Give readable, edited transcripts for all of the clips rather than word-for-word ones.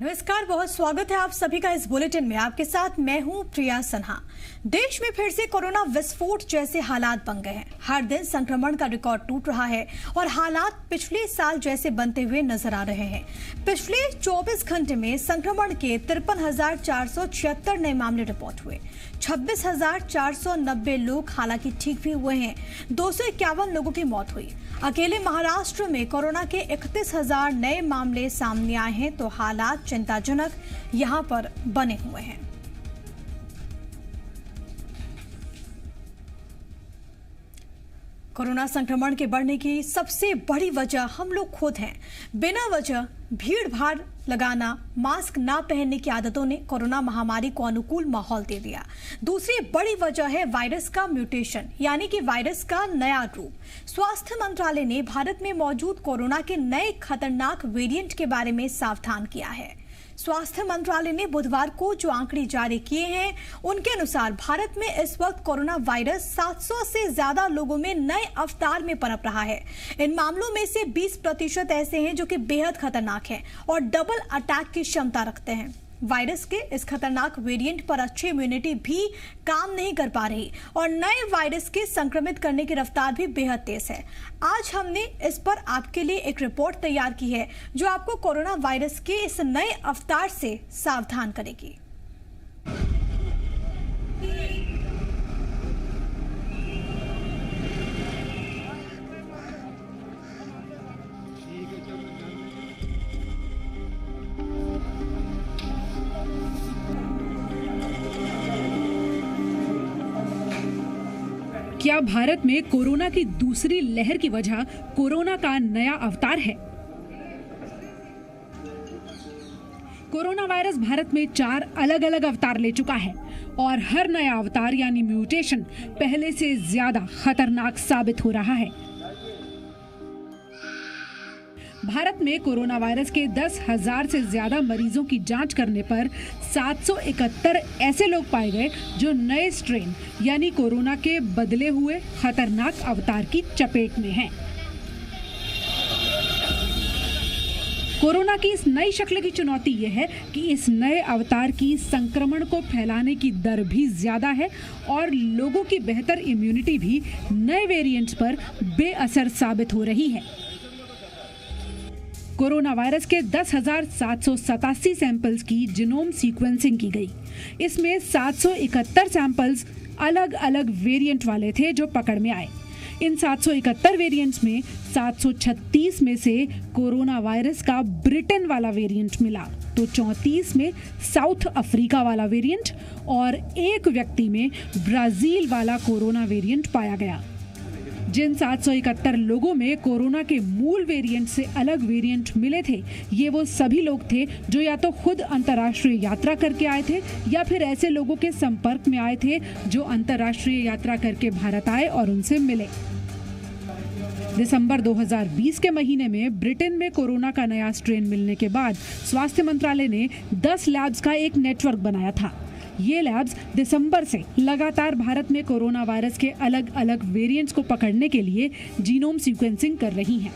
नमस्कार, बहुत स्वागत है आप सभी का इस बुलेटिन में। आपके साथ मैं हूं प्रिया सन्हा। देश में फिर से कोरोना विस्फोट जैसे हालात बन गए हैं। हर दिन संक्रमण का रिकॉर्ड टूट रहा है और हालात पिछले साल जैसे बनते हुए नजर आ रहे हैं। पिछले 24 घंटे में संक्रमण के 53,476 नए मामले रिपोर्ट हुए। 26,490 लोग हालांकि ठीक भी हुए हैं। 251 लोगों की मौत हुई। अकेले महाराष्ट्र में कोरोना के 31,000 नए मामले सामने आए हैं, तो हालात चिंताजनक यहां पर बने हुए हैं। कोरोना संक्रमण के बढ़ने की सबसे बड़ी वजह हम लोग खुद हैं। बिना वजह भीड़ भाड़ लगाना, मास्क ना पहनने की आदतों ने कोरोना महामारी को अनुकूल माहौल दे दिया। दूसरी बड़ी वजह है वायरस का म्यूटेशन, यानी कि वायरस का नया रूप। स्वास्थ्य मंत्रालय ने भारत में मौजूद कोरोना के नए खतरनाक वेरिएंट के बारे में सावधान किया है। स्वास्थ्य मंत्रालय ने बुधवार को जो आंकड़े जारी किए हैं, उनके अनुसार भारत में इस वक्त कोरोना वायरस 700 से ज्यादा लोगों में नए अवतार में पनप रहा है। इन मामलों में से 20% ऐसे हैं जो कि बेहद खतरनाक हैं और डबल अटैक की क्षमता रखते हैं। वायरस के इस खतरनाक वेरिएंट पर अच्छी इम्यूनिटी भी काम नहीं कर पा रही और नए वायरस के संक्रमित करने की रफ्तार भी बेहद तेज है। आज हमने इस पर आपके लिए एक रिपोर्ट तैयार की है जो आपको कोरोना वायरस के इस नए अवतार से सावधान करेगी। क्या भारत में कोरोना की दूसरी लहर की वजह कोरोना का नया अवतार है? कोरोना वायरस भारत में 4 अलग अलग अवतार ले चुका है और हर नया अवतार यानी म्यूटेशन पहले से ज्यादा खतरनाक साबित हो रहा है। भारत में कोरोना वायरस के 10,000 से ज्यादा मरीजों की जांच करने पर 771 ऐसे लोग पाए गए जो नए स्ट्रेन यानी कोरोना के बदले हुए खतरनाक अवतार की चपेट में हैं। कोरोना की इस नई शक्ल की चुनौती यह है कि इस नए अवतार की संक्रमण को फैलाने की दर भी ज्यादा है और लोगों की बेहतर इम्यूनिटी भी नए वेरिएंट्स पर बेअसर साबित हो रही है। कोरोना वायरस के 10,787 सैंपल्स की जीनोम सीक्वेंसिंग की गई। इसमें 771 सैंपल्स अलग अलग वेरिएंट वाले थे जो पकड़ में आए। इन 771 वेरिएंट्स में 736 में से कोरोना वायरस का ब्रिटेन वाला वेरिएंट मिला, तो 34 में साउथ अफ्रीका वाला वेरिएंट और एक व्यक्ति में ब्राजील वाला कोरोना वेरिएंट पाया गया। जिन 771 लोगों में कोरोना के मूल वेरिएंट से अलग वेरिएंट मिले थे, ये वो सभी लोग थे जो या तो खुद अंतर्राष्ट्रीय यात्रा करके आए थे या फिर ऐसे लोगों के संपर्क में आए थे जो अंतर्राष्ट्रीय यात्रा करके भारत आए और उनसे मिले। दिसंबर 2020 के महीने में ब्रिटेन में कोरोना का नया स्ट्रेन मिलने के बाद स्वास्थ्य मंत्रालय ने 10 लैब्स का एक नेटवर्क बनाया था। ये लैब्स दिसंबर से लगातार भारत में कोरोना वायरस के अलग अलग वेरिएंट्स को पकड़ने के लिए जीनोम सीक्वेंसिंग कर रही हैं।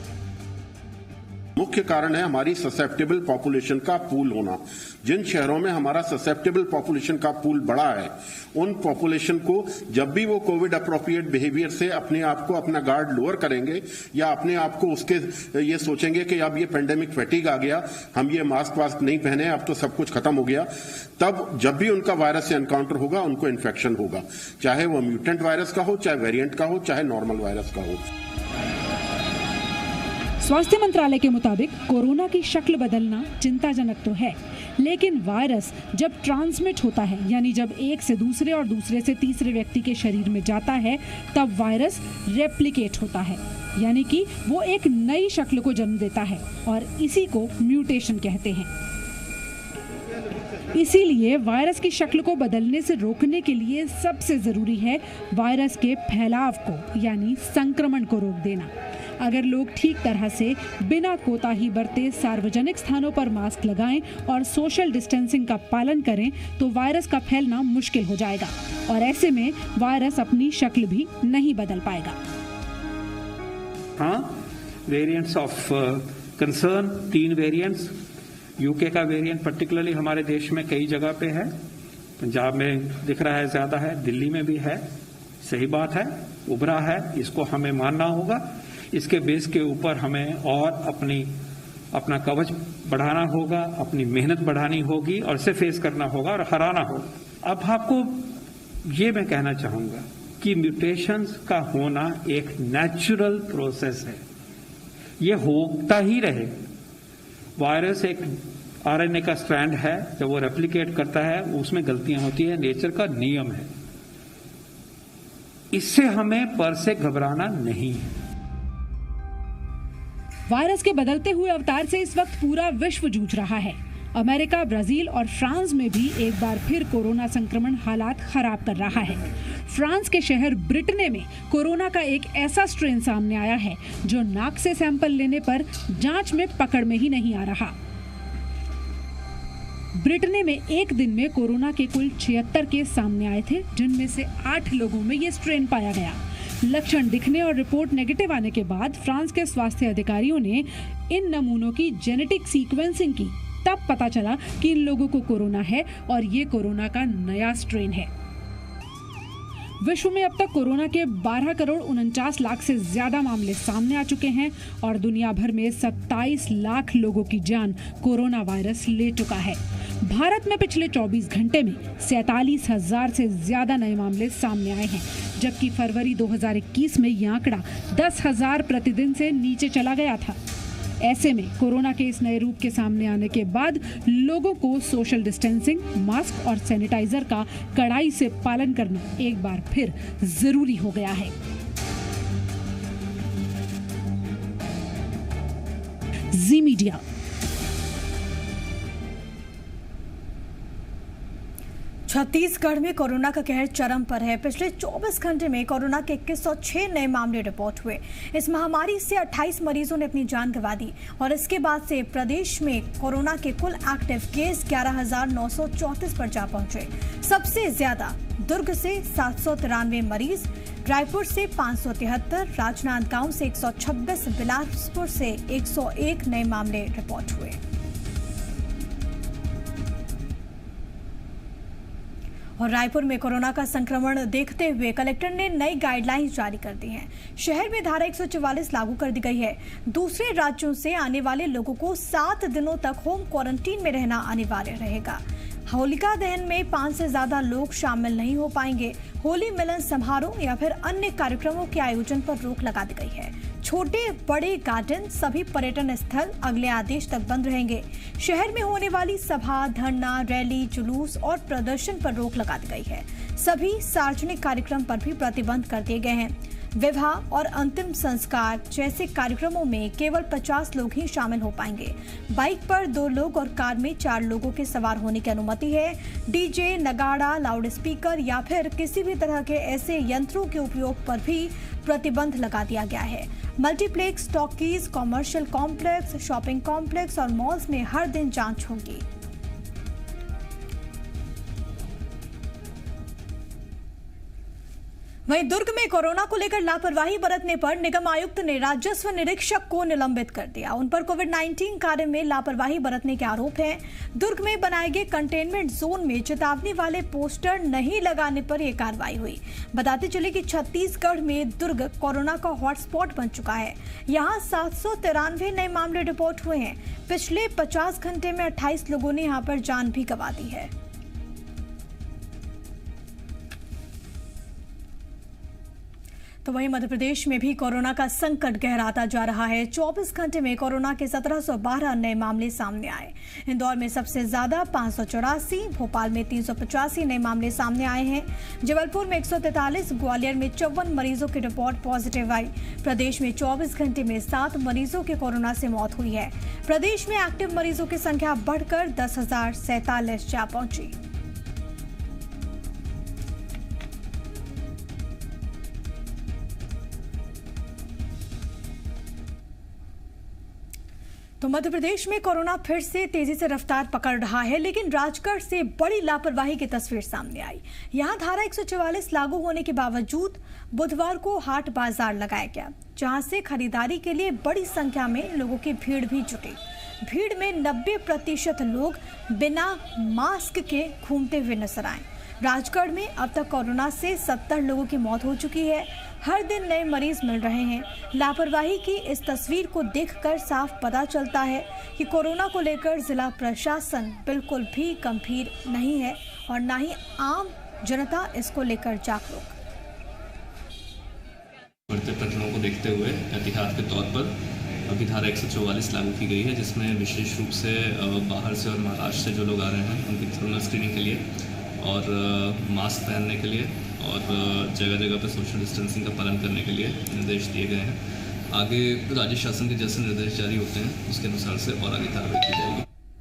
मुख्य कारण है हमारी ससेप्टेबल पॉपुलेशन का पूल होना। जिन शहरों में हमारा ससेप्टेबल पॉपुलेशन का पूल बड़ा है, उन पॉपुलेशन को जब भी वो कोविड अप्रोप्रिएट बिहेवियर से अपने आप को अपना गार्ड लोअर करेंगे या अपने आप को उसके ये सोचेंगे कि अब ये पेंडेमिक फैटिग आ गया, हम ये मास्क वास्क नहीं पहने, अब तो सब कुछ खत्म हो गया, तब जब भी उनका वायरस से एनकाउंटर होगा उनको इन्फेक्शन होगा, चाहे वो म्यूटेंट वायरस का हो, चाहे वेरिएंट का हो, चाहे नॉर्मल वायरस का हो। स्वास्थ्य मंत्रालय के मुताबिक कोरोना की शक्ल बदलना चिंताजनक तो है, लेकिन वायरस जब ट्रांसमिट होता है यानी जब एक से दूसरे और दूसरे से तीसरे व्यक्ति के शरीर में जाता है, तब वायरस रेप्लिकेट होता है, यानी कि वो एक नई शक्ल को जन्म देता है और इसी को म्यूटेशन कहते हैं। इसीलिए वायरस की शक्ल को बदलने से रोकने के लिए सबसे जरूरी है वायरस के फैलाव को यानी संक्रमण को रोक देना। अगर लोग ठीक तरह से बिना कोताही बरते सार्वजनिक स्थानों पर मास्क लगाएं और सोशल डिस्टेंसिंग का पालन करें तो वायरस का फैलना मुश्किल हो जाएगा और ऐसे में वायरस अपनी शक्ल भी नहीं बदल पाएगा। Variants of concern 3 variants UK का वेरिएंट पर्टिकुलरली हमारे देश में कई जगह पे है, पंजाब में दिख रहा है ज्यादा है, दिल्ली में भी है, सही बात है, उभरा है, इसको हमें मानना होगा। इसके बेस के ऊपर हमें और अपना कवच बढ़ाना होगा, अपनी मेहनत बढ़ानी होगी और इसे फेस करना होगा और हराना होगा। अब आपको ये मैं कहना चाहूंगा कि म्यूटेशंस का होना एक नेचुरल प्रोसेस है, ये होता ही रहे। वायरस एक आरएनए का स्ट्रैंड है, जब वो रेप्लिकेट करता है उसमें गलतियां होती है, नेचर का नियम है, इससे हमें पर से घबराना नहीं है। वायरस के बदलते हुए अवतार से इस वक्त पूरा विश्व जूझ रहा है। अमेरिका, ब्राजील और फ्रांस में भी एक बार फिर कोरोना संक्रमण हालात खराब कर रहा है। फ्रांस के शहर ब्रिटने में कोरोना का एक ऐसा स्ट्रेन सामने आया है जो नाक से सैंपल लेने पर जांच में पकड़ में ही नहीं आ रहा। ब्रिटने में एक दिन में कोरोना के कुल 76 केस सामने आए थे, जिनमें से 8 लोगों में ये स्ट्रेन पाया गया। लक्षण दिखने और रिपोर्ट नेगेटिव आने के बाद फ्रांस के स्वास्थ्य अधिकारियों ने इन नमूनों की जेनेटिक सीक्वेंसिंग की। तब पता चला कि इन लोगों को कोरोना है और ये कोरोना का नया स्ट्रेन है। विश्व में अब तक कोरोना के 12 करोड़ 49 लाख से ज्यादा मामले सामने आ चुके हैं और दुनिया भर में 27 लाख लोगों की जान कोरोना वायरस ले चुका है। भारत में पिछले 24 घंटे में 47,000 से ज्यादा नए मामले सामने आए हैं, जबकि फरवरी 2021 में यह आंकड़ा 10,000 प्रतिदिन से नीचे चला गया था। ऐसे में कोरोना के इस नए रूप के सामने आने के बाद लोगों को सोशल डिस्टेंसिंग, मास्क और सैनिटाइजर का कड़ाई से पालन करना एक बार फिर जरूरी हो गया है। जी मीडिया। छत्तीसगढ़ में कोरोना का कहर चरम पर है। पिछले 24 घंटे में कोरोना के 2106 नए मामले रिपोर्ट हुए। इस महामारी से 28 मरीजों ने अपनी जान गंवा दी और इसके बाद से प्रदेश में कोरोना के कुल एक्टिव केस 11,934 पर जा पहुंचे। सबसे ज्यादा दुर्ग से 793 मरीज, रायपुर से 573, राजनांदगांव से 126, बिलासपुर से 101 नए मामले रिपोर्ट हुए। और रायपुर में कोरोना का संक्रमण देखते हुए कलेक्टर ने नई गाइडलाइंस जारी कर दी हैं। शहर में धारा 144 लागू कर दी गई है। दूसरे राज्यों से आने वाले लोगों को 7 दिनों तक होम क्वारंटीन में रहना अनिवार्य रहेगा। होलिका दहन में 5 से ज्यादा लोग शामिल नहीं हो पाएंगे। होली मिलन समारोह या फिर अन्य कार्यक्रमों के आयोजन पर रोक लगा दी गई है। छोटे बड़े गार्डन, सभी पर्यटन स्थल अगले आदेश तक बंद रहेंगे। शहर में होने वाली सभा, धरना, रैली, जुलूस और प्रदर्शन पर रोक लगा दी गई है। सभी सार्वजनिक कार्यक्रम पर भी प्रतिबंध कर दिए गए हैं। विवाह और अंतिम संस्कार जैसे कार्यक्रमों में केवल 50 लोग ही शामिल हो पाएंगे। बाइक पर 2 लोग और कार में 4 लोगों के सवार होने की अनुमति है। डीजे, नगाड़ा, लाउड स्पीकर या फिर किसी भी तरह के ऐसे यंत्रों के उपयोग पर भी प्रतिबंध लगा दिया गया है। Multiplex, talkies, commercial complex, shopping complex और मॉल्स में हर दिन जांच होगी। वहीं दुर्ग में कोरोना को लेकर लापरवाही बरतने पर निगम आयुक्त ने राजस्व निरीक्षक को निलंबित कर दिया। उन पर कोविड-19 कार्य में लापरवाही बरतने के आरोप हैं। दुर्ग में बनाए गए कंटेनमेंट जोन में चेतावनी वाले पोस्टर नहीं लगाने पर यह कार्रवाई हुई। बताते चले कि छत्तीसगढ़ में दुर्ग कोरोना का हॉटस्पॉट बन चुका है। यहाँ 793 नए मामले रिपोर्ट हुए हैं। पिछले 50 घंटे में 28 लोगों ने यहाँ पर जान भी गंवा दी है। तो वहीं मध्य प्रदेश में भी कोरोना का संकट गहराता जा रहा है। 24 घंटे में कोरोना के 1712 नए मामले सामने आए। इंदौर में सबसे ज्यादा 584, भोपाल में 385 नए मामले सामने आए हैं। जबलपुर में 143, ग्वालियर में 54 मरीजों की रिपोर्ट पॉजिटिव आई। प्रदेश में 24 घंटे में 7 मरीजों की कोरोना से मौत हुई है। प्रदेश में एक्टिव मरीजों की संख्या बढ़कर 10,047 जा पहुंची। तो मध्य प्रदेश में कोरोना फिर से तेजी से रफ्तार पकड़ रहा है, लेकिन राजगढ़ से बड़ी लापरवाही की तस्वीर सामने आई। यहां धारा 144 लागू होने के बावजूद बुधवार को हाट बाजार लगाया गया, जहां से खरीदारी के लिए बड़ी संख्या में लोगों की भीड़ भी जुटी। भीड़ में 90% लोग बिना मास्क के घूमते हुए नजर आए। राजगढ़ में अब तक कोरोना से 70 लोगों की मौत हो चुकी है। हर दिन नए मरीज मिल रहे हैं। लापरवाही की इस तस्वीर को देखकर साफ पता चलता है कि कोरोना को लेकर जिला प्रशासन बिल्कुल भी गंभीर नहीं है और न ही आम जनता इसको लेकर जागरूक। बढ़ते प्रकरणों को देखते हुए एहतियात के तौर पर अभी धारा 144 लागू की गई है, जिसमें विशेष रूप से बाहर से और महाराष्ट्र से जो लोग आ रहे हैं उनकी थर्मल स्क्रीनिंग के लिए और मास्क पहनने के लिए और जगह जगह पर सोशल डिस्टेंसिंग का पालन करने के लिए निर्देश दिए गए हैं। आगे राज्य शासन के जैसे निर्देश जारी होते हैं उसके अनुसार से और आगे कार्रवाई की जाएगी।